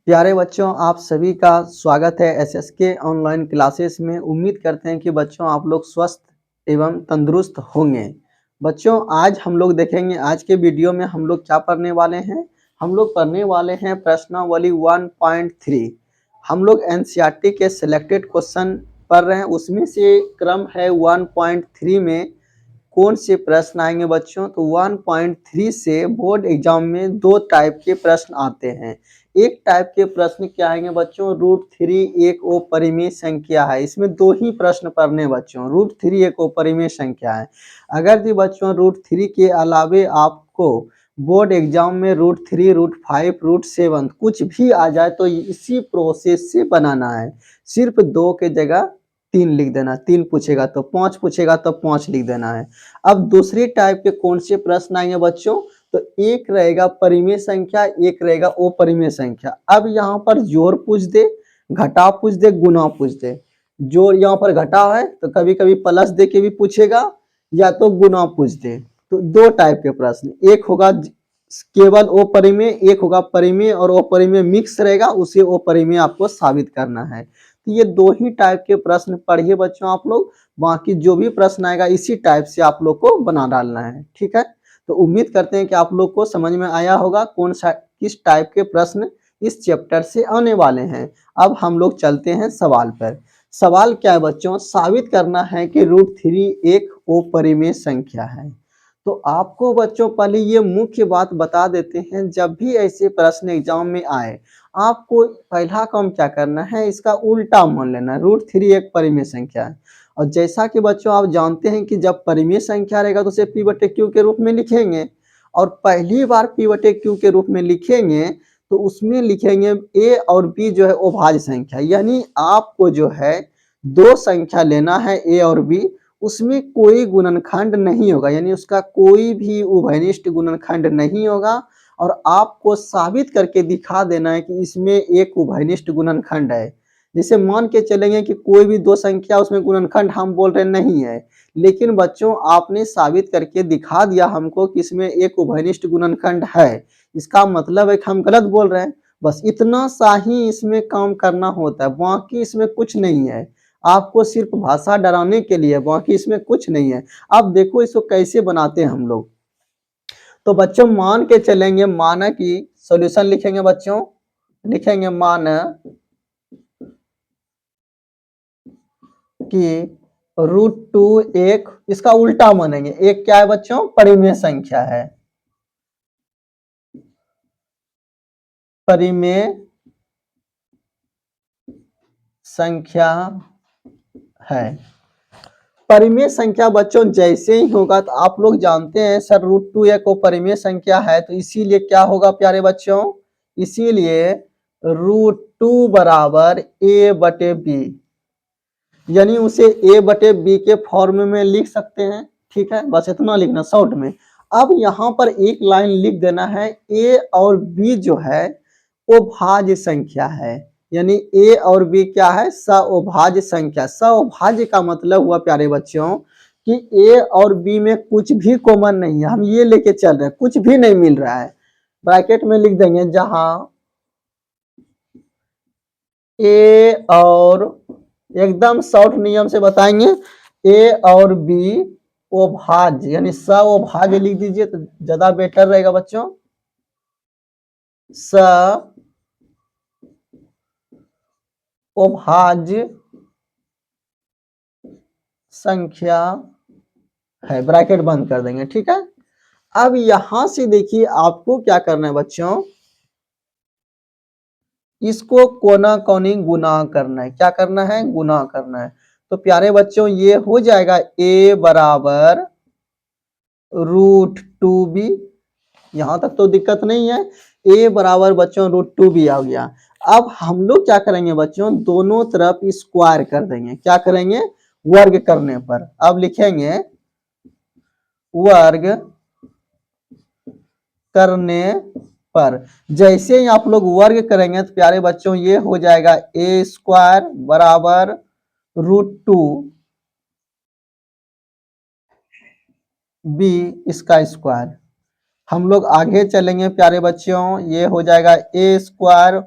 प्यारे बच्चों, आप सभी का स्वागत है एसएसके ऑनलाइन क्लासेस में। उम्मीद करते हैं कि बच्चों आप लोग स्वस्थ एवं तंदुरुस्त होंगे। बच्चों आज हम लोग देखेंगे, आज के वीडियो में हम लोग क्या पढ़ने वाले हैं। हम लोग पढ़ने वाले हैं प्रश्नावली 1.3। हम लोग एनसीईआरटी के सिलेक्टेड क्वेश्चन पढ़ रहे हैं, उसमें से क्रम है 1.3 में कौन से प्रश्न आएंगे बच्चों। तो 1.3 से बोर्ड एग्जाम में दो टाइप के प्रश्न आते हैं। एक टाइप के प्रश्न क्या आएंगे बच्चों, √3 एक अपरिमेय संख्या है। इसमें दो ही प्रश्न पढ़ने बच्चों, √3 एक अपरिमेय संख्या है। अगर जी बच्चों √3 के अलावे आपको बोर्ड एग्जाम में √3, √5, √7 कुछ भी आ जाए तो इसी प्रोसेस से बनाना है। सिर्फ 2 के जगह 3 लिख देना, 3 पूछेगा तो 5 पूछेगा तो 5 लिख देना है। अब दूसरी टाइप के कौन से प्रश्न आएंगे बच्चों, तो एक रहेगा परिमेय संख्या, एक रहेगा अपरिमेय संख्या। अब यहाँ पर जोड़ पूछ दे, घटाव पूछ दे, गुणा पूछ दे। जोड़ यहाँ पर घटाव है तो कभी कभी प्लस दे के भी पूछेगा या तो गुणा पूछ दे। तो दो टाइप के प्रश्न, एक होगा केवल अपरिमेय, एक होगा परिमेय और अपरिमेय मिक्स रहेगा, उसे अपरिमेय आपको साबित करना है। तो ये दो ही टाइप के प्रश्न पढ़िए बच्चों आप लोग, बाकी जो भी प्रश्न आएगा इसी टाइप से आप लोग को बना डालना है, ठीक है। तो उम्मीद करते हैं कि आप लोग को समझ में आया होगा कौन सा किस टाइप के प्रश्न इस चैप्टर से आने वाले हैं। अब हम लोग चलते हैं सवाल पर। सवाल क्या है बच्चों, साबित करना है कि √3 एक अपरिमेय संख्या है। तो आपको बच्चों पहले ये मुख्य बात बता देते हैं, जब भी ऐसे प्रश्न एग्जाम में आए आपको पहला काम क्या करना है, इसका उल्टा मान लेना। √3 एक परिमेय संख्या है और जैसा कि बच्चों आप जानते हैं कि जब परिमेय संख्या रहेगा तो उसे p/q के रूप में लिखेंगे, और पहली बार p/q के रूप में लिखेंगे तो उसमें लिखेंगे a और b जो है अभाज्य संख्या। यानी आपको जो है दो संख्या लेना है a और b, उसमें कोई गुणनखंड नहीं होगा, यानी उसका कोई भी उभयनिष्ठ गुणनखंड नहीं होगा। और आपको साबित करके दिखा देना है कि इसमें एक उभयनिष्ठ गुणनखंड है। जैसे मान के चलेंगे कि कोई भी दो संख्या उसमें गुणनखंड हम बोल रहे नहीं है, लेकिन बच्चों आपने साबित करके दिखा दिया हमको कि इसमें एक उभयनिष्ठ गुणनखंड है, इसका मतलब है कि हम गलत बोल रहे हैं। बस इतना सा ही इसमें काम करना होता है, बाकी इसमें कुछ नहीं है। आपको सिर्फ भाषा डराने के लिए, बाकी इसमें कुछ नहीं है। अब देखो इसको कैसे बनाते हैं हम लोग। तो बच्चों मान के चलेंगे, माना कि सॉल्यूशन लिखेंगे बच्चों, लिखेंगे मान कि √2 एक, इसका उल्टा मानेंगे, एक क्या है बच्चों, परिमेय संख्या है। परिमेय संख्या है। परिमेय संख्या बच्चों जैसे ही होगा तो आप लोग जानते हैं सर √2 एक को परिमेय संख्या है, तो इसीलिए क्या होगा प्यारे बच्चों, इसीलिए √2 बराबर a/b, यानी उसे a/b के फॉर्म में लिख सकते हैं। ठीक है, बस इतना लिखना शॉर्ट में। अब यहाँ पर एक लाइन लिख देना है, a और b जो है वो भाज्य संख्या है। यानी a और b क्या है, सअभाज्य संख्या। सअभाज्य का मतलब हुआ प्यारे बच्चों कि a और b में कुछ भी कॉमन नहीं है, हम ये लेके चल रहे हैं, कुछ भी नहीं मिल रहा है। ब्रैकेट में लिख देंगे जहां a और, एकदम शॉर्ट नियम से बताएंगे, a और b अभाज्य, यानी सअभाज्य लिख दीजिए तो ज्यादा बेटर रहेगा बच्चों। सअभाज्य संख्या है, ब्रैकेट बंद कर देंगे। ठीक है, अब यहां से देखिए आपको क्या करना है बच्चों, इसको कोना कोनी गुना करना है। क्या करना है, गुना करना है। तो प्यारे बच्चों ये हो जाएगा a बराबर √2b, यहां तक तो दिक्कत नहीं है। a बराबर बच्चों √2b आ गया। अब हम लोग क्या करेंगे बच्चों, दोनों तरफ स्क्वायर कर देंगे। क्या करेंगे, वर्ग करने पर। अब लिखेंगे वर्ग करने पर। जैसे ही आप लोग वर्ग करेंगे तो प्यारे बच्चों ये हो जाएगा a² बराबर √2b इसका स्क्वायर। हम लोग आगे चलेंगे प्यारे बच्चों, ये हो जाएगा ए स्क्वायर।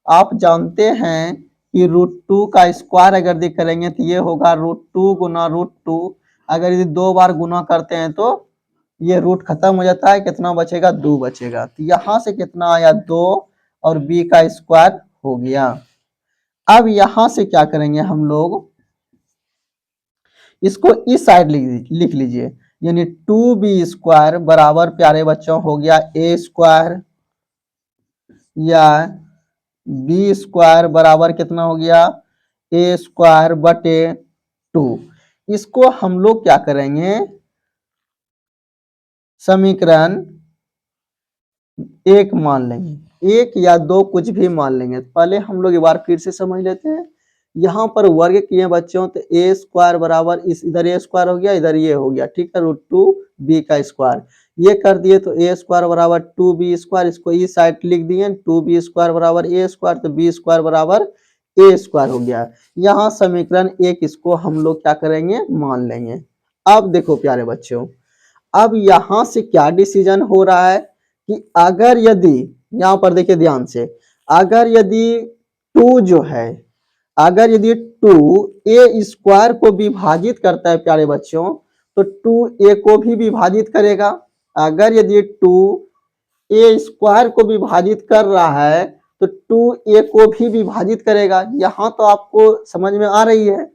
आप जानते हैं कि √2 का स्क्वायर अगर यदि करेंगे तो ये होगा √2 गुना √2। अगर यदि 2 बार गुना करते हैं तो ये रूट खत्म हो जाता है, कितना बचेगा 2 बचेगा। तो यहां से कितना आया 2 और b का स्क्वायर हो गया। अब यहां से क्या करेंगे हम लोग, इसको इस साइड लिख लीजिए, यानी 2b² बराबर प्यारे बच्चों हो गया a² या b² बराबर कितना हो गया a² बटे 2। इसको हम लोग क्या करेंगे, समीकरण 1 मान लेंगे, 1 या 2 कुछ भी मान लेंगे। पहले हम लोग एक बार फिर से समझ लेते हैं। यहाँ पर वर्ग किए बच्चों तो a² बराबर इस इधर a² हो गया, इधर ये हो गया, ठीक है, √2 b का स्क्वायर। ये कर दिए तो a² बराबर 2b², इसको इस साइड लिख दिए 2b² बराबर a² तो b² बराबर a² हो गया। यहाँ समीकरण 1 इसको हम लोग क्या करेंगे, मान लेंगे। अब देखो प्यारे बच्चों, अब यहां से क्या डिसीजन हो रहा है कि अगर यदि, यहां पर देखिए ध्यान से, अगर यदि 2 जो है, अगर यदि 2 a² को विभाजित करता है प्यारे बच्चों, तो 2 a को भी विभाजित करेगा। अगर यदि 2 a² को विभाजित कर रहा है तो 2 a को भी विभाजित करेगा। यहां तो आपको समझ में आ रही है।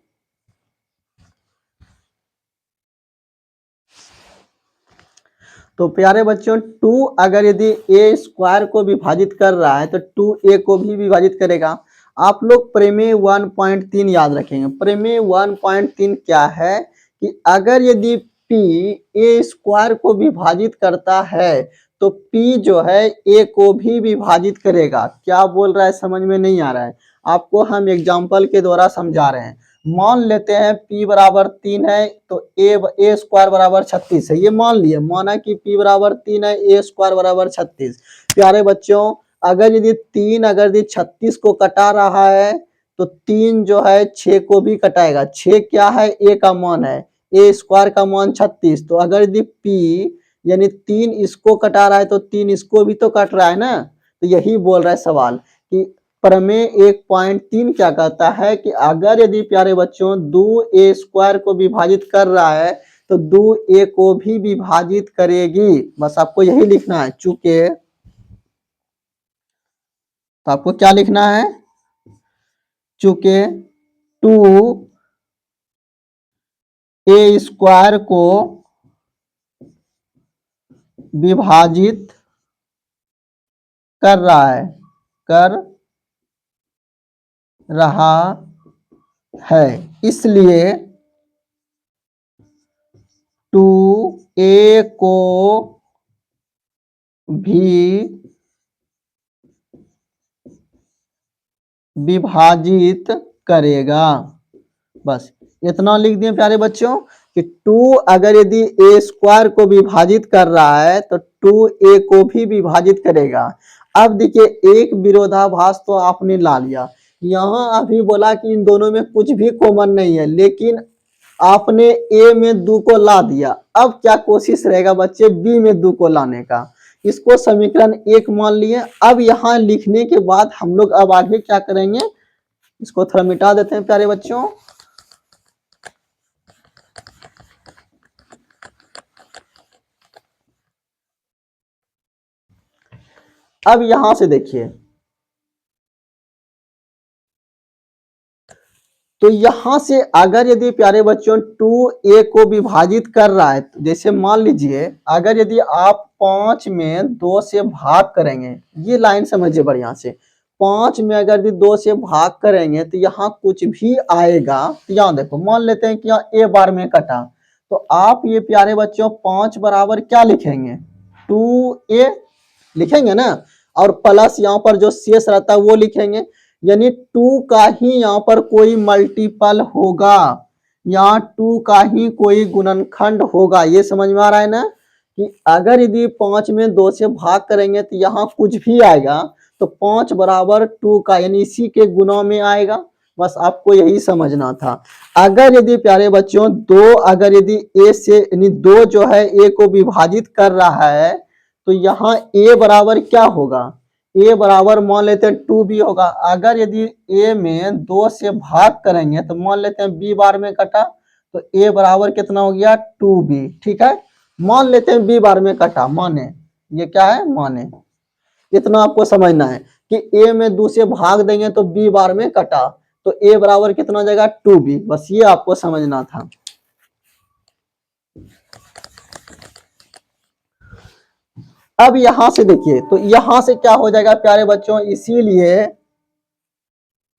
तो प्यारे बच्चों 2 अगर यदि a² को विभाजित कर रहा है तो 2a को भी विभाजित करेगा। आप लोग प्रमेय 1.3 याद रखेंगे। प्रमेय 1.3 क्या है कि अगर यदि p a² को विभाजित करता है तो p जो है a को भी विभाजित करेगा। क्या बोल रहा है समझ में नहीं आ रहा है, आपको हम एग्जाम्पल के द्वारा समझा रहे हैं। मान लेते हैं p बराबर 3 है तो a² बराबर 36 है। ये मान लिए, माना कि p बराबर 3 है, a² बराबर 36। प्यारे बच्चों अगर यदि 3 अगर यदि 36 को कटा रहा है तो 3 जो है 6 को भी कटाएगा। 6 क्या है, a का मान है, a² का मान 36। तो अगर यदि p यानी 3 इसको कटा रहा है तो 3 इसको भी तो कट रहा है ना। तो यही बोल रहा है सवाल कि प्रमेय 1.3 क्या कहता है कि अगर यदि प्यारे बच्चों 2a² को विभाजित कर रहा है तो 2a को भी विभाजित करेगी। बस आपको यही लिखना है। चूंकि तो आपको क्या लिखना है, चूंकि 2a² को विभाजित कर रहा है, इसलिए 2a को भी विभाजित करेगा। बस इतना लिख दिए प्यारे बच्चों कि 2 अगर यदि a² को विभाजित कर रहा है तो 2a को भी विभाजित करेगा। अब देखिए एक विरोधाभास तो आपने ला लिया। यहाँ अभी बोला कि इन दोनों में कुछ भी कॉमन नहीं है, लेकिन आपने a में 2 को ला दिया। अब क्या कोशिश रहेगा बच्चे b में 2 को लाने का। इसको समीकरण 1 मान लिए। अब यहाँ लिखने के बाद हम लोग अब आगे क्या करेंगे, इसको थोड़ा मिटा देते हैं प्यारे बच्चों। अब यहां से देखिए, तो यहां से अगर यदि प्यारे बच्चों 2a को विभाजित कर रहा है, तो जैसे मान लीजिए अगर यदि आप 5 में 2 से भाग करेंगे, ये लाइन समझिए बढ़िया से, 5 में अगर यदि 2 से भाग करेंगे तो यहाँ कुछ भी आएगा। तो यहाँ देखो मान लेते हैं कि यहाँ a बार में कटा, तो आप ये प्यारे बच्चों 5 बराबर क्या लिखेंगे, 2a लिखेंगे ना, और प्लस यहाँ पर जो शेष रहता है वो लिखेंगे। यानी 2 का ही यहाँ पर कोई मल्टीपल होगा, यहाँ 2 का ही कोई गुणनखंड होगा। ये समझ में आ रहा है ना कि अगर यदि 5 में 2 से भाग करेंगे तो यहाँ कुछ भी आएगा, तो 5 बराबर 2 का यानी इसी के गुना में आएगा। बस आपको यही समझना था। अगर यदि प्यारे बच्चों 2 अगर यदि a से यानी 2 जो है a को विभाजित कर रहा है तो यहाँ a बराबर क्या होगा, a बराबर मान लेते हैं 2b होगा। अगर यदि a में 2 से भाग करेंगे तो मान लेते हैं b बार में कटा, तो a बराबर कितना हो गया 2b। ठीक है, मान लेते हैं b बार में कटा, माने ये क्या है, माने इतना आपको समझना है कि a में 2 से भाग देंगे तो b बार में कटा, तो a बराबर कितना हो जाएगा 2b। बस ये आपको समझना था। अब यहां से देखिए, तो यहां से क्या हो जाएगा प्यारे बच्चों, इसीलिए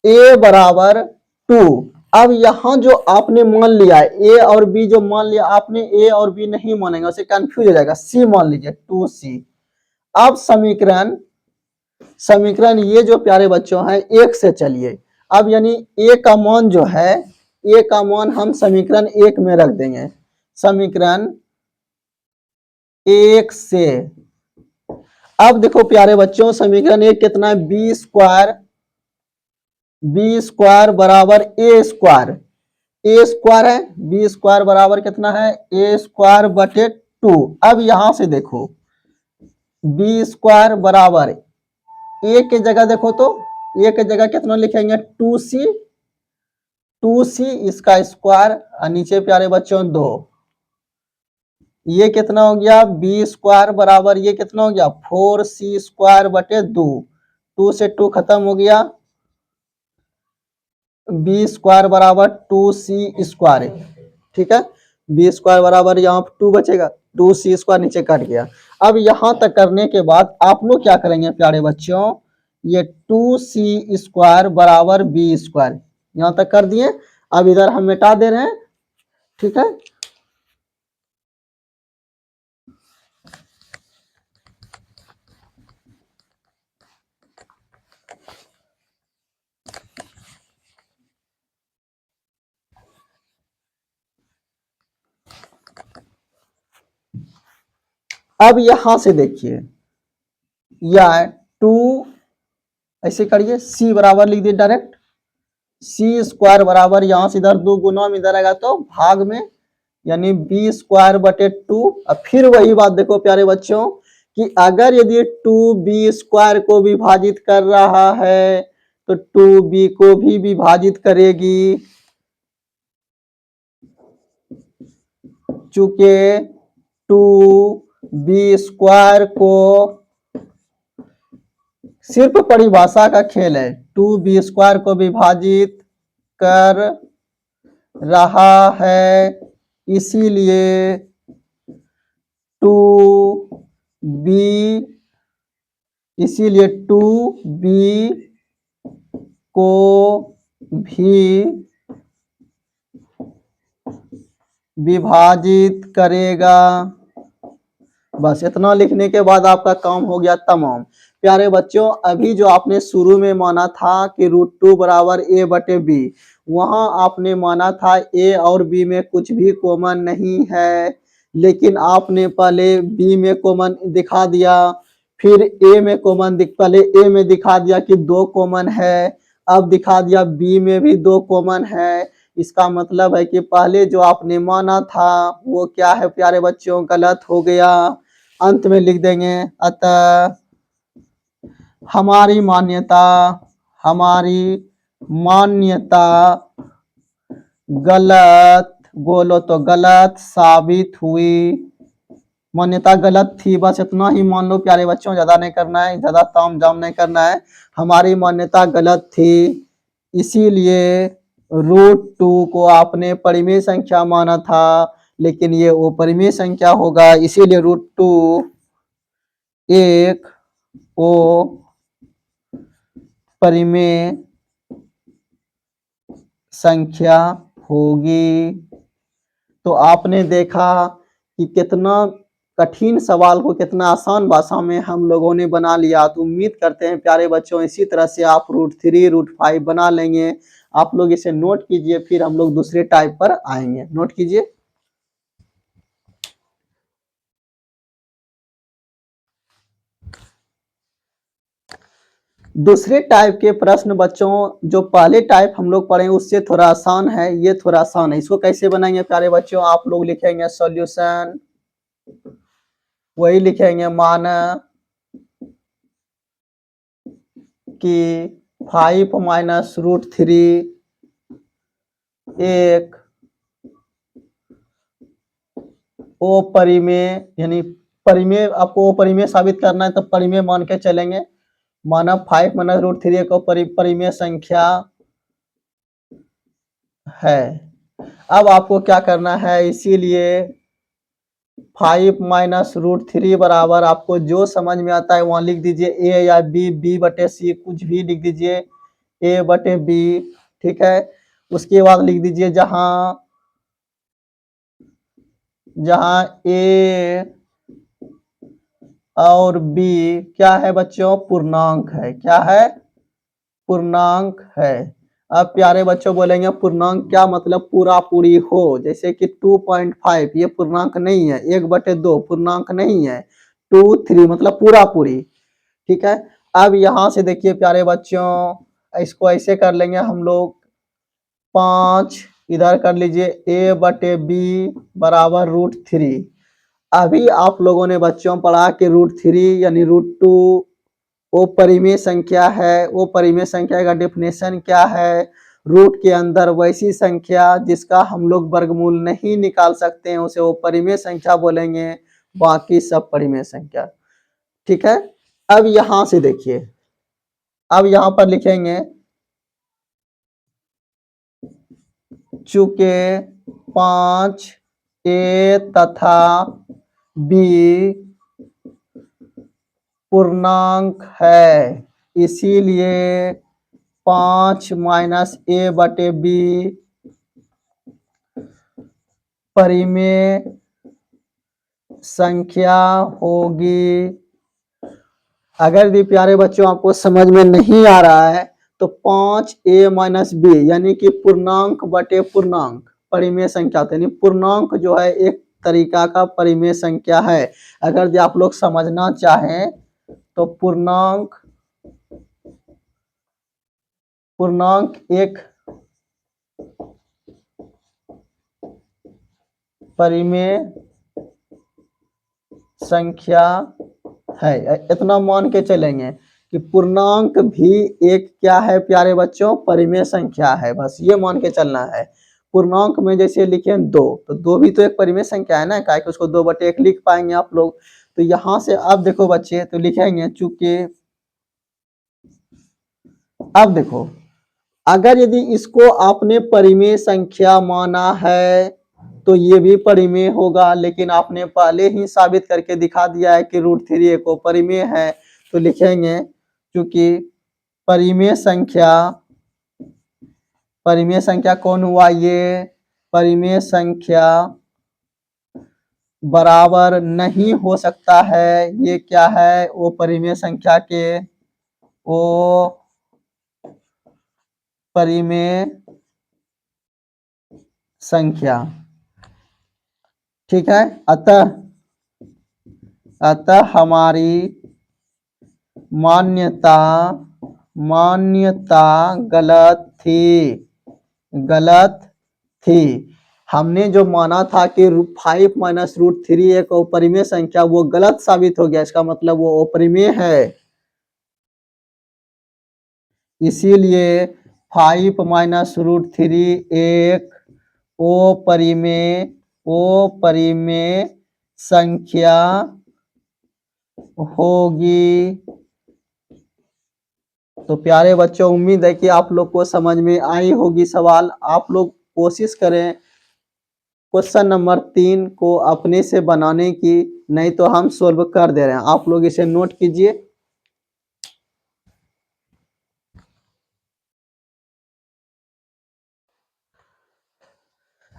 a बराबर 2। अब यहां जो आपने मान लिया है a और b, जो मान लिया आपने a और b नहीं मानेंगे, उसे कंफ्यूज हो जाएगा, c मान लीजिए 2c। अब समीकरण ये जो प्यारे बच्चों है एक से चलिए, अब यानी a का मान जो है, a का मान हम समीकरण एक में रख देंगे, समीकरण एक से। अब देखो प्यारे बच्चों, समीकरण एक कितना है, बी स्क्वायर बराबर ए स्क्वायर है, बी स्क्वायर बराबर कितना है, ए स्क्वायर बटे 2। अब यहां से देखो, बी स्क्वायर बराबर ए के जगह देखो तो ए के जगह कितना लिखेंगे 2c इसका स्क्वायर, और नीचे प्यारे बच्चों 2। ये कितना हो गया, बी स्क्वायर बराबर ये कितना हो गया 4c स्क्वायर बटे 2, 2 से 2 खत्म हो गया, बी स्क्वायर बराबर 2c स्क्वायर। ठीक है, बी स्क्वायर बराबर यहाँ 2 बचेगा, 2c स्क्वायर नीचे कट गया। अब यहां तक करने के बाद आप लोग क्या करेंगे प्यारे बच्चों, ये 2c स्क्वायर बराबर बी स्क्वायर यहां तक कर दिए। अब इधर हम मिटा दे रहे हैं। ठीक है, अब यहां से देखिए, या 2 ऐसे करिए, c बराबर लिख दिए डायरेक्ट, सी स्क्वायर बराबर यहां से इधर 2 गुना में इधर आएगा तो भाग में, यानी बी स्क्वायर बटे 2। अब फिर वही बात देखो प्यारे बच्चों, कि अगर यदि 2b स्क्वायर को विभाजित कर रहा है तो 2b को भी विभाजित करेगी, चूंकि 2b स्क्वायर को सिर्फ परिभाषा का खेल है, 2b स्क्वायर को विभाजित कर रहा है, इसीलिए 2b 2b को भी विभाजित करेगा। बस इतना लिखने के बाद आपका काम हो गया तमाम। प्यारे बच्चों, अभी जो आपने शुरू में माना था कि √2 बराबर a बटे b, वहां आपने माना था a और b में कुछ भी कॉमन नहीं है, लेकिन आपने पहले b में कॉमन दिखा दिया, फिर a में कॉमन पहले a में दिखा दिया कि 2 कॉमन है, अब दिखा दिया b में भी 2 कॉमन है। इसका मतलब है कि पहले जो आपने माना था वो क्या है प्यारे बच्चों, गलत हो गया। अंत में लिख देंगे, अतः हमारी मान्यता गलत, बोलो तो गलत साबित हुई, मान्यता गलत थी। बस इतना ही मान लो प्यारे बच्चों, ज्यादा नहीं करना है, ज्यादा ताम जाम नहीं करना है। हमारी मान्यता गलत थी, इसीलिए √2 को आपने परिमेय संख्या माना था, लेकिन ये वो परिमेय संख्या होगा, इसीलिए √2 एक ओ परिमेय संख्या होगी। तो आपने देखा कि कितना कठिन सवाल को कितना आसान भाषा में हम लोगों ने बना लिया। तो उम्मीद करते हैं प्यारे बच्चों इसी तरह से आप √3 √5 बना लेंगे। आप लोग इसे नोट कीजिए, फिर हम लोग दूसरे टाइप पर आएंगे। नोट कीजिए। दूसरे टाइप के प्रश्न बच्चों, जो पहले टाइप हम लोग पढ़े उससे थोड़ा आसान है, ये थोड़ा आसान है। इसको कैसे बनाएंगे प्यारे बच्चों, आप लोग लिखेंगे सॉल्यूशन वही लिखेंगे, माना कि 5 माइनस रूट 3 एक ओ परिमेय, यानी परिमेय, आपको परिमेय साबित करना है तो परिमेय मान के चलेंगे। माना 5 माइनस रूट 3 एक परिमेय संख्या है। अब आपको क्या करना है, इसीलिए 5 माइनस रूट 3 बराबर आपको जो समझ में आता है वहां लिख दीजिए, ए या बी, बी बटे सी, कुछ भी लिख दीजिए, ए बटे बी, ठीक है। उसके बाद लिख दीजिए जहां ए और बी क्या है बच्चों, पूर्णांक है। क्या है, पूर्णांक है। अब प्यारे बच्चों बोलेंगे पूर्णांक क्या मतलब, पूरा पूरी हो, जैसे कि 2.5 ये पूर्णांक नहीं है, 1/2 पूर्णांक नहीं है, 2, 3 मतलब पूरा पूरी, ठीक है। अब यहां से देखिए प्यारे बच्चों, इसको ऐसे कर लेंगे हम लोग, 5 इधर कर लीजिए, a/b बराबर √3। अभी आप लोगों ने बच्चों पढ़ा कि √3 यानी √2 वो परिमेय संख्या है। वो परिमेय संख्या का डेफिनेशन क्या है, रूट के अंदर वैसी संख्या जिसका हम लोग वर्गमूल नहीं निकाल सकते हैं उसे वो परिमेय संख्या बोलेंगे, बाकी सब परिमेय संख्या, ठीक है। अब यहां से देखिए, अब यहां पर लिखेंगे चूंकि 5 ए तथा बी पूर्णांक है, इसीलिए 5 माइनस ए बटे बी परिमेय संख्या होगी। अगर भी प्यारे बच्चों आपको समझ में नहीं आ रहा है तो 5a माइनस बी यानी कि पूर्णांक बटे पूर्णांक परिमेय संख्या, यानी पूर्णांक जो है एक तरीका का परिमेय संख्या है। अगर जो आप लोग समझना चाहें तो पूर्णांक एक परिमेय संख्या है, इतना मान के चलेंगे कि पूर्णांक भी एक क्या है प्यारे बच्चों, परिमेय संख्या है, बस ये मान के चलना है। पूर्णांक में जैसे लिखे 2, तो 2 भी तो एक परिमेय संख्या है ना, क्या कि उसको 2/1 लिख पाएंगे आप लोग। तो यहां से अब देखो बच्चे, तो लिखेंगे चूंकि, अब देखो अगर यदि इसको आपने परिमेय संख्या माना है तो ये भी परिमेय होगा, लेकिन आपने पहले ही साबित करके दिखा दिया है कि √3 एक परिमेय है। तो लिखेंगे क्योंकि परिमेय संख्या कौन हुआ, ये परिमेय संख्या बराबर नहीं हो सकता है, ये क्या है, वो परिमेय संख्या के वो परिमेय संख्या, ठीक है। अतः हमारी मान्यता गलत थी। हमने जो माना था कि 5 माइनस √3 एक अपरिमेय संख्या, वो गलत साबित हो गया, इसका मतलब वो अपरिमेय है। इसीलिए 5 माइनस √3 एक अपरिमेय संख्या होगी। तो प्यारे बच्चों, उम्मीद है कि आप लोग को समझ में आई होगी सवाल। आप लोग कोशिश करें क्वेश्चन नंबर 3 को अपने से बनाने की, नहीं तो हम सोल्व कर दे रहे हैं, आप लोग इसे नोट कीजिए।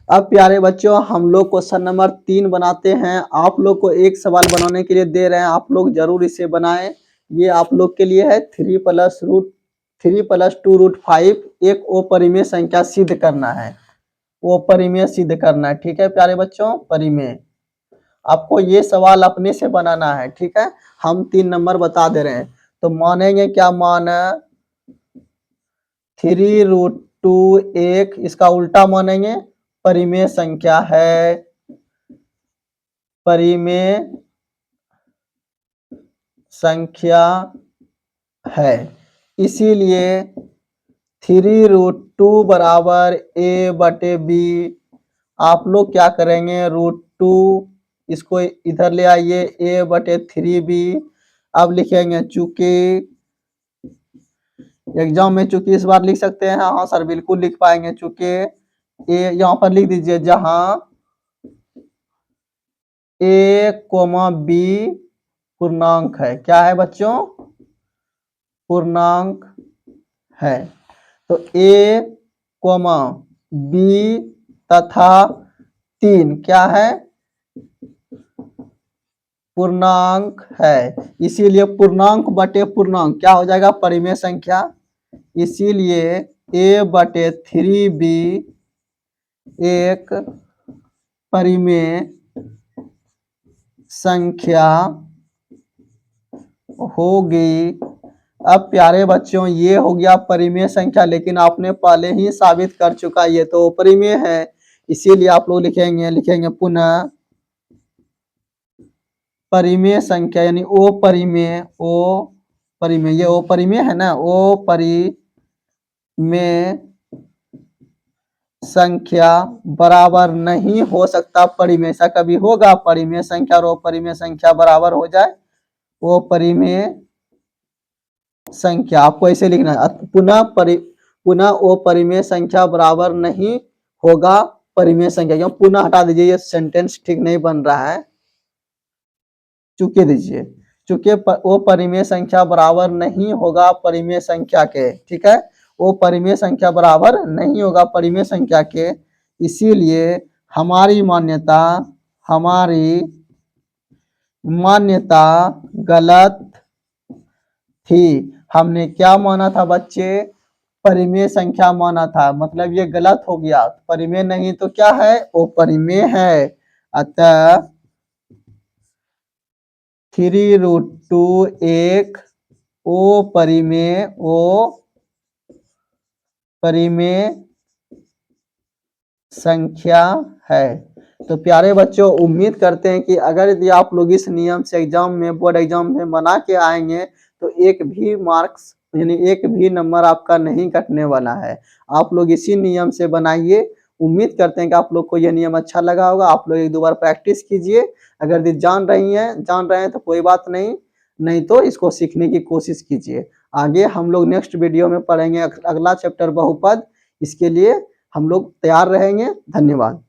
अब प्यारे बच्चों, हम लोग क्वेश्चन नंबर 3 बनाते हैं। आप लोग को एक सवाल बनाने के लिए दे रहे हैं, आप लोग जरूर इसे बनाएं। ये आप लोग के लिए है 3 + 2√5 एक अपरिमेय संख्या सिद्ध करना है, वो परिमेय सिद्ध करना है, ठीक है प्यारे बच्चों। परिमेय आपको ये सवाल अपने से बनाना है, ठीक है। हम 3 नंबर बता दे रहे हैं, तो मानेंगे क्या, माना 3√2 एक, इसका उल्टा मानेंगे परिमेय संख्या है, परिमेय संख्या है, इसीलिए 3√2 बराबर a बटे b। आप लोग क्या करेंगे, √2 इसको इधर ले आइए, a बटे 3b। अब लिखेंगे चूंकि एग्जाम में चूंकि इस बार लिख सकते हैं, हाँ सर बिल्कुल लिख पाएंगे, चूंकि ए यहाँ पर लिख दीजिए, जहां a, b पूर्णांक है। क्या है बच्चों, पूर्णांक है। तो a, b तथा 3 क्या है, पूर्णांक है, इसीलिए पूर्णांक बटे पूर्णांक क्या हो जाएगा, परिमेय संख्या। इसीलिए a बटे 3b एक परिमेय संख्या होगी। अब प्यारे बच्चों ये हो गया परिमेय संख्या, लेकिन आपने पहले ही साबित कर चुका ये तो परिमेय है, इसीलिए आप लोग लिखेंगे पुनः परिमेय संख्या, यानी ओ परिमेय, ये ओ परिमेय है ना, ओ परिमेय संख्या बराबर नहीं हो सकता परिमेय। ऐसा कभी होगा परिमेय संख्या और अपरिमेय संख्या बराबर हो जाए, वो परिमेय संख्या। आपको ऐसे लिखना है, पुनः वो परिमेय संख्या बराबर नहीं होगा परिमेय संख्या। क्यों पुनः हटा दीजिए, ये सेंटेंस ठीक नहीं बन रहा है, चुके दीजिए, चूंकि वो परिमेय संख्या बराबर नहीं होगा परिमेय संख्या के, ठीक है, वो परिमेय संख्या बराबर नहीं होगा परिमेय संख्या के, इसीलिए हमारी मान्यता गलत थी। हमने क्या माना था बच्चे, परिमेय संख्या माना था, मतलब ये गलत हो गया, परिमेय नहीं तो क्या है, वो परिमेय है। अतः 3√2 एक ओ परिमेय संख्या है। तो प्यारे बच्चों उम्मीद करते हैं कि अगर यदि आप लोग इस नियम से एग्जाम में, बोर्ड एग्जाम में बना के आएंगे तो एक भी मार्क्स यानी एक भी नंबर आपका नहीं कटने वाला है। आप लोग इसी नियम से बनाइए। उम्मीद करते हैं कि आप लोग को यह नियम अच्छा लगा होगा। आप लोग एक दो बार प्रैक्टिस कीजिए। अगर जान रहे हैं तो कोई बात नहीं तो इसको सीखने की कोशिश कीजिए। आगे हम लोग नेक्स्ट वीडियो में पढ़ेंगे अगला चैप्टर बहुपद। इसके लिए हम लोग तैयार रहेंगे। धन्यवाद।